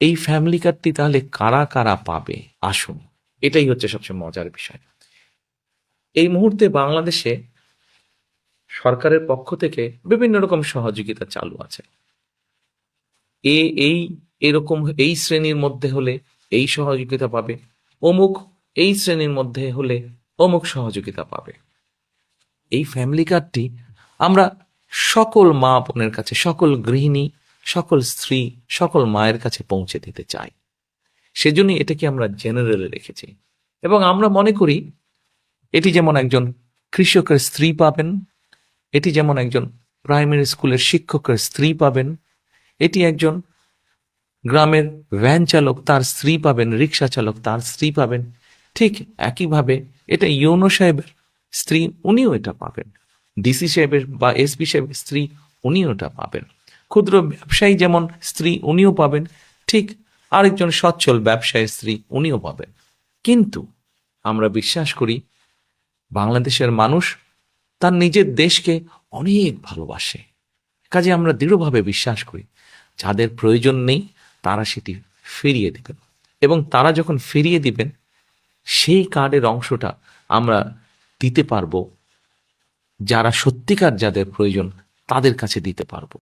এই ফ্যামিলি কার্ডটি তাহলে কারা কারা পাবে? আসুন, এটাই হচ্ছে সবচেয়ে মজার বিষয়। এই মুহূর্তে বাংলাদেশে সরকারের পক্ষ থেকে বিভিন্ন রকম সহযোগিতা চালু আছে। এ এই এরকম এই শ্রেণীর মধ্যে হলে এই সহযোগিতা পাবে, অমুক এই শ্রেণীর মধ্যে হলে অমুক সহযোগিতা পাবে। এই ফ্যামিলি কার্ডটি আমরা সকল মা বোনের কাছে, সকল গৃহিণী, সকল স্ত্রী, সকল মায়ের কাছে পৌঁছে দিতে চাই। সেজন্যই এটাকে আমরা জেনারেলে রেখেছি। এবং আমরা মনে করি এটি যেমন একজন কৃষকের স্ত্রী পাবেন, এটি যেমন একজন প্রাইমারি স্কুলের শিক্ষকের স্ত্রী পাবেন, এটি একজন গ্রামের ভ্যান চালক তার স্ত্রী পাবেন, রিক্সা চালক তার স্ত্রী পাবেন, ঠিক একইভাবে এটা ইউনো সাহেবের স্ত্রী, উনিও এটা পাবেন। ডিসি সাহেবের বা এসপি সাহেবের স্ত্রী, উনিও এটা পাবেন। ক্ষুদ্র ব্যবসায়ী যেমন স্ত্রী, উনিও পাবেন, ঠিক আরেকজন সচ্ছল ব্যবসায়ীর স্ত্রী, উনিও পাবেন। কিন্তু আমরা বিশ্বাস করি বাংলাদেশের মানুষ তার নিজের দেশকে অনেক ভালোবাসে। কাজে আমরা দৃঢ়ভাবে বিশ্বাস করি যাদের প্রয়োজন নেই তারা সেটি ফিরিয়ে দিবেন, এবং তারা যখন ফিরিয়ে দিবেন সেই কার্ডের অংশটা আমরা দিতে পারবো যারা সত্যিকার যাদের প্রয়োজন তাদের কাছে দিতে পারবো।